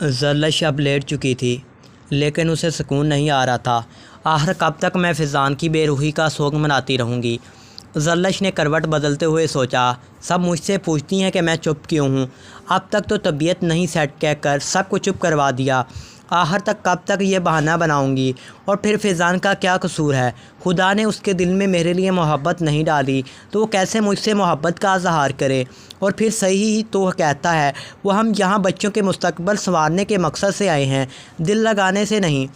ज़रलश अब लेट चुकी थी, लेकिन उसे सुकून नहीं आ रहा था। आखिर कब तक मैं फ़िज़ान की बेरूही का शोक मनाती रहूँगी। ज़रलश ने करवट बदलते हुए सोचा, सब मुझसे पूछती हैं कि मैं चुप क्यों हूँ। अब तक तो तबीयत नहीं सेट कहकर सबको चुप करवा दिया। आखिर तक कब तक ये बहाना बनाऊंगी। और फिर फ़िज़ान का क्या कसूर है? खुदा ने उसके दिल में मेरे लिए मोहब्बत नहीं डाली तो वो कैसे मुझसे मोहब्बत का इज़हार करे। और फिर सही ही तो कहता है वो, हम यहाँ बच्चों के मुस्तकबिल संवारने के मकसद से आए हैं, दिल लगाने से नहीं।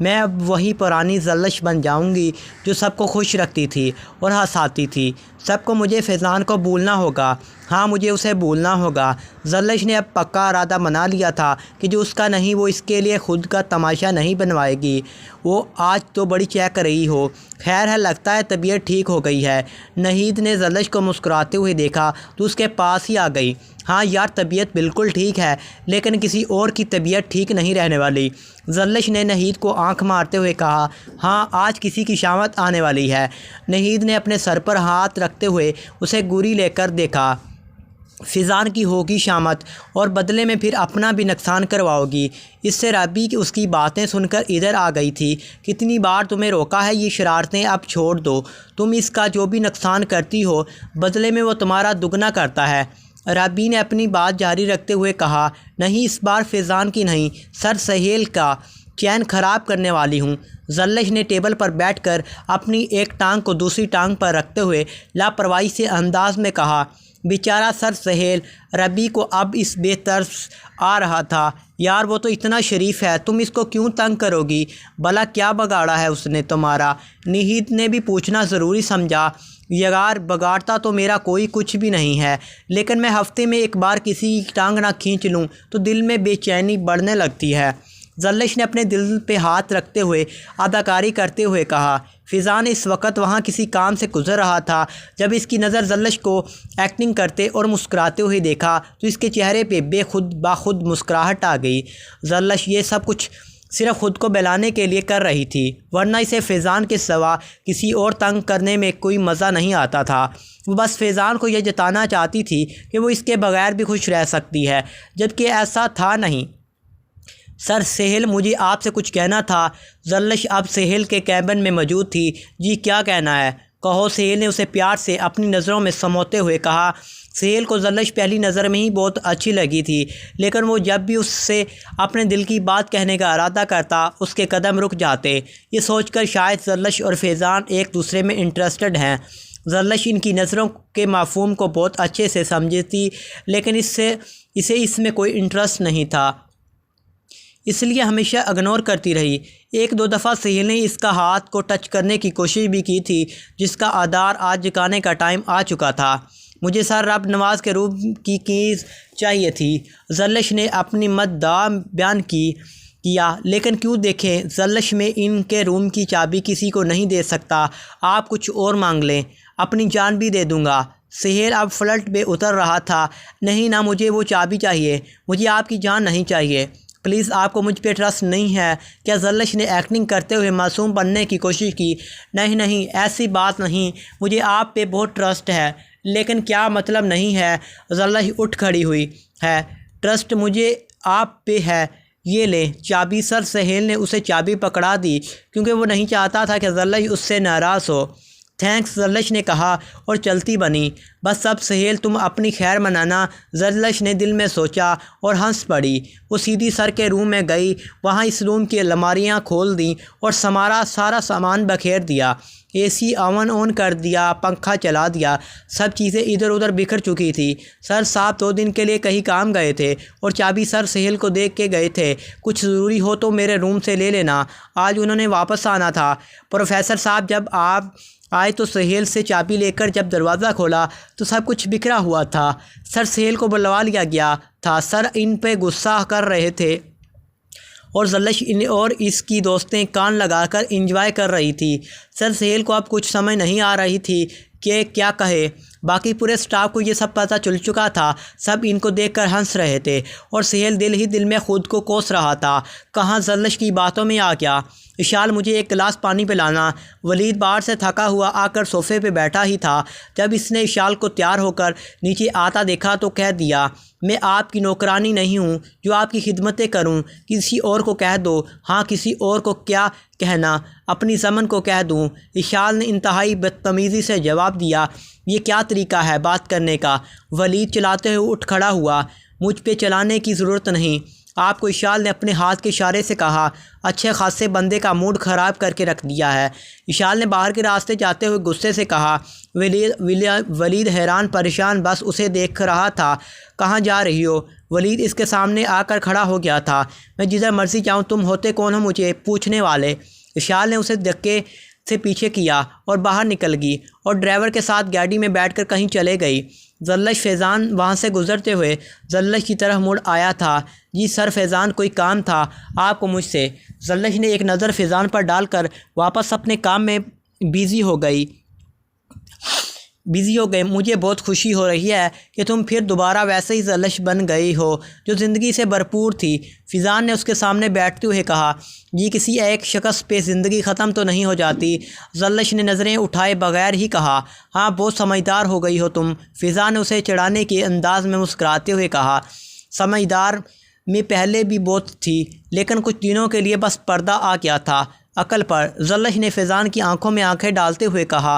मैं अब वही पुरानी ज़रलश बन जाऊंगी जो सबको खुश रखती थी और हंसाती थी। सबको मुझे फ़िज़ान को भूलना होगा। हाँ, मुझे उसे भूलना होगा। ज़रलश ने अब पक्का इरादा बना लिया था कि जो उसका नहीं वो इसके लिए ख़ुद का तमाशा नहीं बनवाएगी। वो आज तो बड़ी चहक रही हो। खैर है, लगता है तबीयत ठीक हो गई है। नहीद ने ज़रलश को मुस्कुराते हुए देखा तो उसके पास ही आ गई। हाँ यार, तबीयत बिल्कुल ठीक है, लेकिन किसी और की तबीयत ठीक नहीं रहने वाली। ज़रलश ने नहीद को आंख मारते हुए कहा, हाँ आज किसी की शामत आने वाली है। नहीद ने अपने सर पर हाथ रखते हुए उसे गुरी लेकर देखा। फ़िज़ान की होगी शामत और बदले में फिर अपना भी नुकसान करवाओगी। इससे रबी की उसकी बातें सुनकर इधर आ गई थी। कितनी बार तुम्हें रोका है ये शरारतें अब छोड़ दो। तुम इसका जो भी नुकसान करती हो बदले में वो तुम्हारा दुगना करता है। रबी ने अपनी बात जारी रखते हुए कहा, नहीं इस बार फ़िज़ान की नहीं, सर सहेल का चैन ख़राब करने वाली हूँ। ज़रलश ने टेबल पर बैठकर अपनी एक टांग को दूसरी टांग पर रखते हुए लापरवाही से अंदाज में कहा, बेचारा सर सहेल। रबी को अब इस बेतरस आ रहा था, यार वो तो इतना शरीफ है, तुम इसको क्यों तंग करोगी? भला क्या बगाड़ा है उसने तुम्हारा? नहीद ने भी पूछना ज़रूरी समझा, यार बगाड़ता तो मेरा कोई कुछ भी नहीं है, लेकिन मैं हफ्ते में एक बार किसी की टांग ना खींच लूँ तो दिल में बेचैनी बढ़ने लगती है। ज़रलश ने अपने दिल पे हाथ रखते हुए अदाकारी करते हुए कहा। फ़िज़ान इस वक्त वहाँ किसी काम से गुज़र रहा था। जब इसकी नज़र ज़रलश को एक्टिंग करते और मुस्कुराते हुए देखा तो इसके चेहरे पे बाखुद मुस्कुराहट आ गई। ज़रलश ये सब कुछ सिर्फ ख़ुद को बहलाने के लिए कर रही थी, वरना इसे फ़िज़ान के सिवा किसी और तंग करने में कोई मज़ा नहीं आता था। वो बस फ़िज़ान को यह जताना चाहती थी कि वो इसके बगैर भी खुश रह सकती है, जबकि ऐसा था नहीं। सर सहेल, मुझे आपसे कुछ कहना था। ज़रलश अब सहेल के कैबिन में मौजूद थी। जी क्या कहना है? कहो, सहेल ने उसे प्यार से अपनी नज़रों में समोते हुए कहा। सहेल को ज़रलश पहली नज़र में ही बहुत अच्छी लगी थी, लेकिन वो जब भी उससे अपने दिल की बात कहने का इरादा करता उसके कदम रुक जाते। ये सोचकर शायद ज़रलश और फ़िज़ान एक दूसरे में इंटरेस्टेड हैं। ज़रलश इनकी नज़रों के मफ़हूम को बहुत अच्छे से समझती, लेकिन इसे इसमें कोई इंटरेस्ट नहीं था, इसलिए हमेशा इग्नोर करती रही। एक दो दफ़ा सहेल ने इसका हाथ को टच करने की कोशिश भी की थी, जिसका आधार आज जगाने का टाइम आ चुका था। मुझे सर रब नवाज के रूप की कीज़ चाहिए थी। ज़रलश ने अपनी मद्दा बयान किया, लेकिन क्यों देखें, ज़रलश में इनके रूम की चाबी किसी को नहीं दे सकता। आप कुछ और मांग लें, अपनी जान भी दे दूँगा। सहेल अब फ्लर्ट पे उतर रहा था। नहीं ना, मुझे वो चाबी चाहिए, मुझे आपकी जान नहीं चाहिए। प्लीज़, आपको मुझ पे ट्रस्ट नहीं है क्या? ज़रलश ने एक्टिंग करते हुए मासूम बनने की कोशिश की। नहीं नहीं, ऐसी बात नहीं, मुझे आप पे बहुत ट्रस्ट है। लेकिन क्या मतलब नहीं है? ज़रलश उठ खड़ी हुई है। ट्रस्ट मुझे आप पे है, ये ले चाबी। सर सहेल ने उसे चाबी पकड़ा दी, क्योंकि वो नहीं चाहता था कि ज़रलश उससे नाराज़ हो। थैंक्स, ज़रलश ने कहा और चलती बनी। बस अब सहेल तुम अपनी खैर मनाना, ज़रलश ने दिल में सोचा और हंस पड़ी। वो सीधी सर के रूम में गई। वहाँ इस रूम की अलमारियाँ खोल दी और सारा सामान बखेर दिया। एसी ओवन ऑन कर दिया, पंखा चला दिया। सब चीज़ें इधर उधर बिखर चुकी थी। सर साहब 2 दिन के लिए कहीं काम गए थे और चाबी सर सहेल को देख के गए थे। कुछ ज़रूरी हो तो मेरे रूम से ले लेना, आज उन्होंने वापस आना था। प्रोफेसर साहब जब आप आए तो सहेल से चाबी लेकर जब दरवाज़ा खोला तो सब कुछ बिखरा हुआ था। सर सहेल को बुलवा लिया गया था। सर इन पे गुस्सा कर रहे थे और ज़रलश इन और इसकी दोस्तें कान लगाकर एंजॉय कर रही थी। सर सहेल को अब कुछ समझ नहीं आ रही थी कि क्या कहे। बाकी पूरे स्टाफ को ये सब पता चल चुका था। सब इनको देखकर हंस रहे थे और सहेल दिल ही दिल में ख़ुद को कोस रहा था। कहाँ ज़रलश की बातों में आ गया। इशाल मुझे एक गिलास पानी पिलाना। वलीद बाहर से थका हुआ आकर सोफ़े पे बैठा ही था। जब इसने इशाल को तैयार होकर नीचे आता देखा तो कह दिया, मैं आपकी नौकरानी नहीं हूँ जो आपकी खिदमतें करूँ। किसी और को कह दो। हाँ, किसी और को क्या कहना, अपनी समन को कह दूँ। इशाल ने इंतहाई बदतमीज़ी से जवाब दिया, ये क्या तरीका है बात करने का। वलीद चलाते हुए उठ खड़ा हुआ, मुझ पे चलाने की ज़रूरत नहीं आपको, इशाल ने अपने हाथ के इशारे से कहा। अच्छे खासे बंदे का मूड ख़राब करके रख दिया है। इशाल ने बाहर के रास्ते जाते हुए गुस्से से कहा। वलीद हैरान परेशान बस उसे देख रहा था। कहाँ जा रही हो? वलीद इसके सामने आकर खड़ा हो गया था। मैं जिधर मर्जी जाऊँ, तुम होते कौन हो मुझे पूछने वाले? इशाल ने उसे धक्के से पीछे किया और बाहर निकल गई और ड्राइवर के साथ गाड़ी में बैठकर कहीं चले गई। जल्लश फैज़ान वहाँ से गुज़रते हुए जल्लश की तरफ मुड़ आया था। जी सर फैज़ान, कोई काम था आपको मुझसे? जल्लश ने एक नज़र फैज़ान पर डालकर वापस अपने काम में बिज़ी हो गए। मुझे बहुत खुशी हो रही है कि तुम फिर दोबारा वैसे ही जल्लश बन गई हो जो ज़िंदगी से भरपूर थी। फैज़ान ने उसके सामने बैठते हुए कहा। ये किसी एक शख्स पे ज़िंदगी ख़त्म तो नहीं हो जाती। जल्लश ने नज़रें उठाए बगैर ही कहा, हाँ बहुत समझदार हो गई हो तुम। फैज़ान ने उसे चिढ़ाने के अंदाज में मुस्कुराते हुए कहा, समझदार मैं पहले भी बहुत थी, लेकिन कुछ दिनों के लिए बस पर्दा आ गया था अकल पर। जल्लश ने फैज़ान की आंखों में आंखें डालते हुए कहा,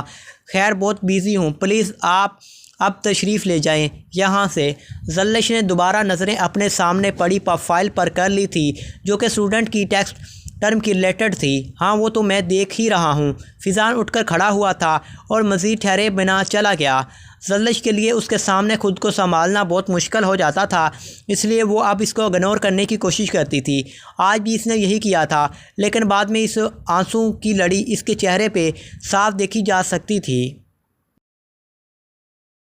खैर बहुत बिज़ी हूँ, प्लीज़ आप अब तशरीफ़ ले जाएं यहाँ से। जल्लश ने दोबारा नज़रें अपने सामने पड़ी फाइल पर कर ली थी जो कि स्टूडेंट की टेक्स्ट टर्म की रिलेटेड थी। हाँ वो तो मैं देख ही रहा हूँ। फैज़ान उठकर खड़ा हुआ था और मज़ीद ठहरे बिना चला गया। जल्लश के लिए उसके सामने खुद को संभालना बहुत मुश्किल हो जाता था, इसलिए वो अब इसको इग्नोर करने की कोशिश करती थी। आज भी इसने यही किया था, लेकिन बाद में इस आंसू की लड़ी इसके चेहरे पे साफ देखी जा सकती थी।